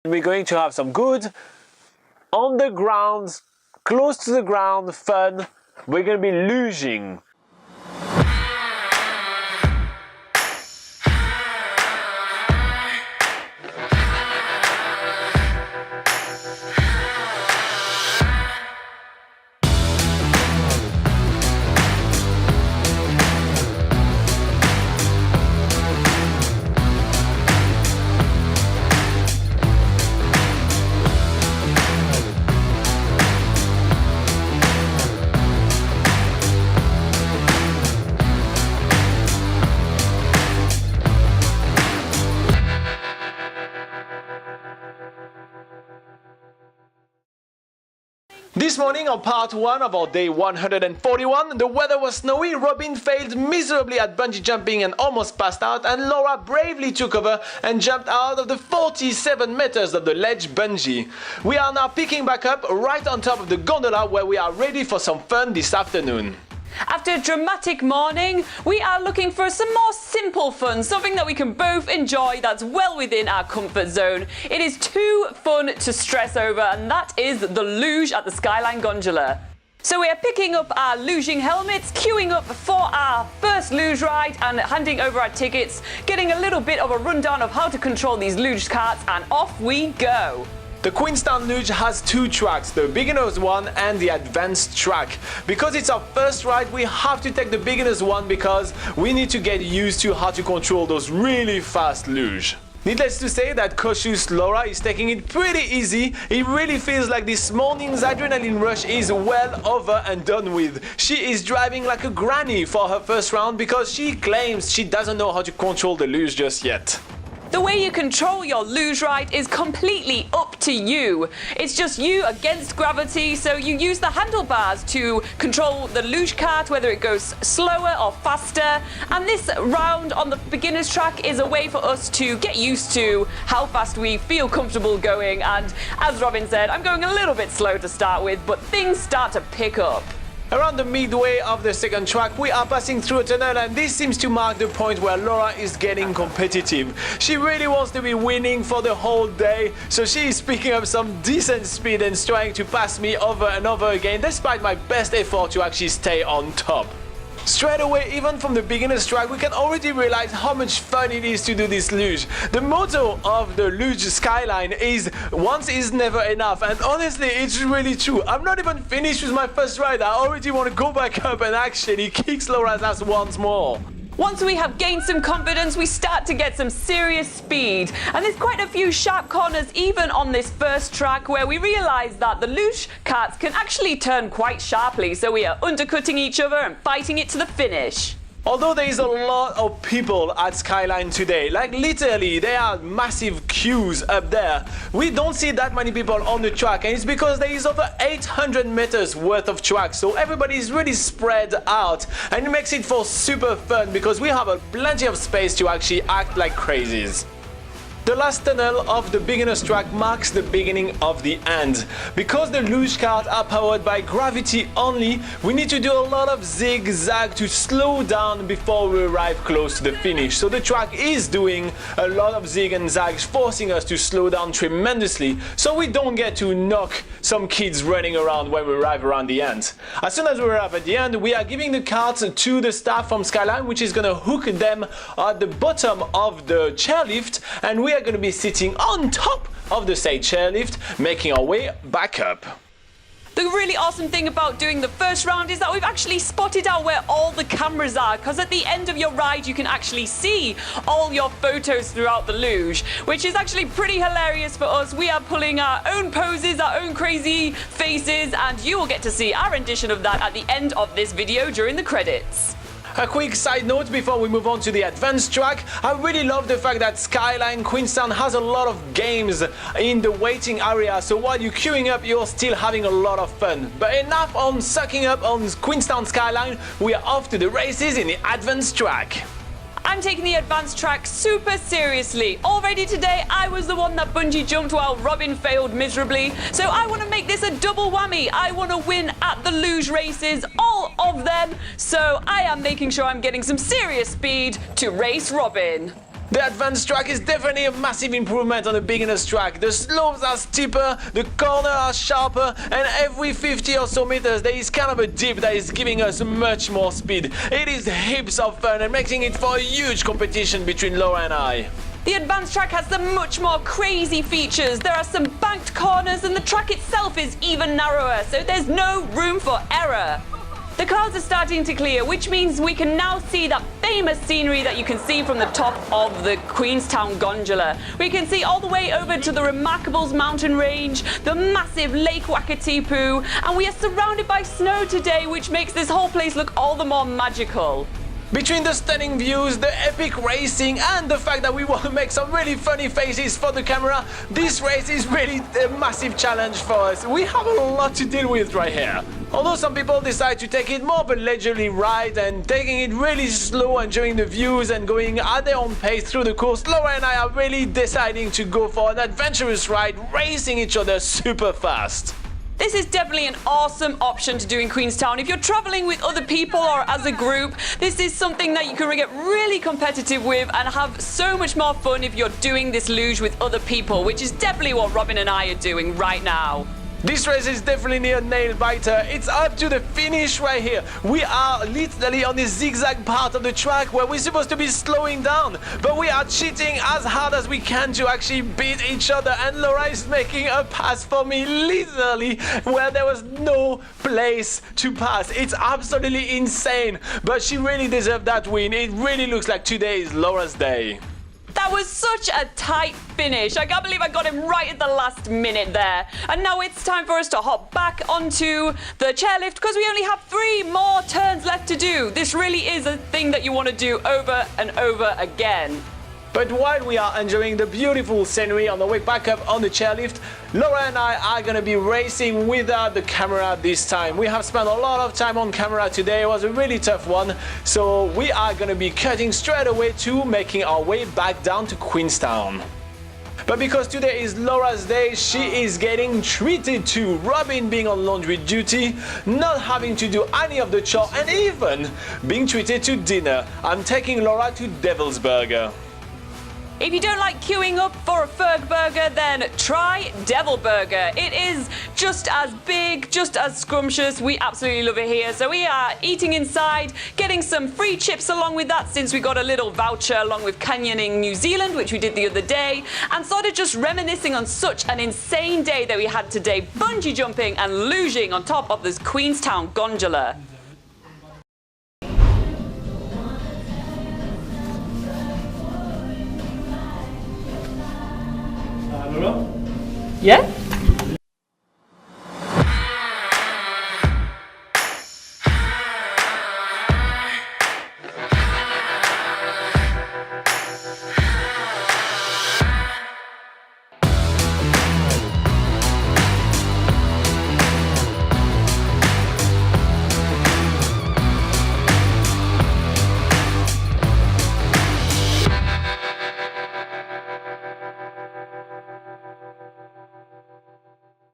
We're going to have some good, on the ground, close to the ground fun. We're going to be luging. This morning on part 1 of our day 141, the weather was snowy, Robin failed miserably at bungee jumping and almost passed out, and Laura bravely took over and jumped out of the 47 meters of the ledge bungee. We are now picking back up right on top of the gondola where we are ready for some fun this afternoon. After a dramatic morning, we are looking for some more simple fun, something that we can both enjoy that's well within our comfort zone. It is too fun to stress over, and that is the luge at the Skyline Gondola. So we are picking up our luging helmets, queuing up for our first luge ride and handing over our tickets, getting a little bit of a rundown of how to control these luge carts, and off we go. The Queenstown Luge has 2 tracks, the beginner's one and the advanced track. Because it's our first ride, we have to take the beginner's one because we need to get used to how to control those really fast luge. Needless to say that cautious Laura is taking it pretty easy. It really feels like this morning's adrenaline rush is well over and done with. She is driving like a granny for her first round because she claims she doesn't know how to control the luge just yet. The way you control your luge ride is completely up to you. It's just you against gravity, so you use the handlebars to control the luge cart, whether it goes slower or faster. And this round on the beginner's track is a way for us to get used to how fast we feel comfortable going. And as Robin said, I'm going a little bit slow to start with, but things start to pick up. Around the midway of the second track, we are passing through a tunnel, and this seems to mark the point where Laura is getting competitive. She really wants to be winning for the whole day, so she is picking up some decent speed and trying to pass me over and over again, despite my best effort to actually stay on top. Straight away, even from the beginner's track, we can already realize how much fun it is to do this luge. The motto of the luge Skyline is once is never enough, and honestly it's really true. I'm not even finished with my first ride, I already want to go back up and actually kick Laura's ass once more. Once we have gained some confidence, we start to get some serious speed. And there's quite a few sharp corners even on this first track where we realise that the luge carts can actually turn quite sharply. So we are undercutting each other and fighting it to the finish. Although there is a lot of people at Skyline today, like literally there are massive queues up there, we don't see that many people on the track, and it's because there is over 800 meters worth of track, so everybody is really spread out, and it makes it for super fun because we have plenty of space to actually act like crazies. The last tunnel of the beginner's track marks the beginning of the end. Because the luge carts are powered by gravity only, we need to do a lot of zigzag to slow down before we arrive close to the finish. So the track is doing a lot of zig and zags, forcing us to slow down tremendously so we don't get to knock some kids running around when we arrive around the end. As soon as we arrive at the end, we are giving the carts to the staff from Skyline, which is going to hook them at the bottom of the chairlift, and we are going to be sitting on top of the said chairlift, making our way back up. The really awesome thing about doing the first round is that we've actually spotted out where all the cameras are, because at the end of your ride you can actually see all your photos throughout the luge, which is actually pretty hilarious for us. We are pulling our own poses, our own crazy faces, and you will get to see our rendition of that at the end of this video during the credits. A quick side note before we move on to the advanced track, I really love the fact that Skyline Queenstown has a lot of games in the waiting area, so while you're queuing up you're still having a lot of fun. But enough on sucking up on Queenstown Skyline, we are off to the races in the advanced track. I'm taking the advanced track super seriously. Already today, I was the one that bungee jumped while Robin failed miserably. So I want to make this a double whammy. I want to win at the luge races, all of them. So I am making sure I'm getting some serious speed to race Robin. The advanced track is definitely a massive improvement on the beginner's track. The slopes are steeper, the corners are sharper, and every 50 or so meters there is kind of a dip that is giving us much more speed. It is heaps of fun and making it for a huge competition between Laura and I. The advanced track has some much more crazy features. There are some banked corners and the track itself is even narrower, so there's no room for error. The clouds are starting to clear, which means we can now see that famous scenery that you can see from the top of the Queenstown Gondola. We can see all the way over to the Remarkables mountain range, the massive Lake Wakatipu, and we are surrounded by snow today, which makes this whole place look all the more magical. Between the stunning views, the epic racing, and the fact that we want to make some really funny faces for the camera, this race is really a massive challenge for us. We have a lot to deal with right here. Although some people decide to take it more of a leisurely ride and taking it really slow, enjoying the views and going at their own pace through the course, Laura and I are really deciding to go for an adventurous ride, racing each other super fast. This is definitely an awesome option to do in Queenstown. If you're traveling with other people or as a group, this is something that you can get really competitive with and have so much more fun if you're doing this luge with other people, which is definitely what Robin and I are doing right now. This race is definitely a nail biter. It's up to the finish right here. We are literally on this zigzag part of the track where we're supposed to be slowing down, but we are cheating as hard as we can to actually beat each other, and Laura is making a pass for me literally where there was no place to pass. It's absolutely insane, but she really deserved that win. It really looks like today is Laura's day. That was such a tight finish. I can't believe I got him right at the last minute there. And now it's time for us to hop back onto the chairlift because we only have 3 more turns left to do. This really is a thing that you want to do over and over again. But while we are enjoying the beautiful scenery on the way back up on the chairlift, Laura and I are going to be racing without the camera this time. We have spent a lot of time on camera today. It was a really tough one. So we are going to be cutting straight away to making our way back down to Queenstown. But because today is Laura's day, she is getting treated to. Robin being on laundry duty, not having to do any of the chore, and even being treated to dinner. I'm taking Laura to Devil's Burger. If you don't like queuing up for a Ferg burger, then try Devil Burger. It is just as big, just as scrumptious. We absolutely love it here. So we are eating inside, getting some free chips along with that since we got a little voucher along with Canyoning New Zealand, which we did the other day, and sort of just reminiscing on such an insane day that we had today, bungee jumping and luging on top of this Queenstown Gondola. Laura? Yeah?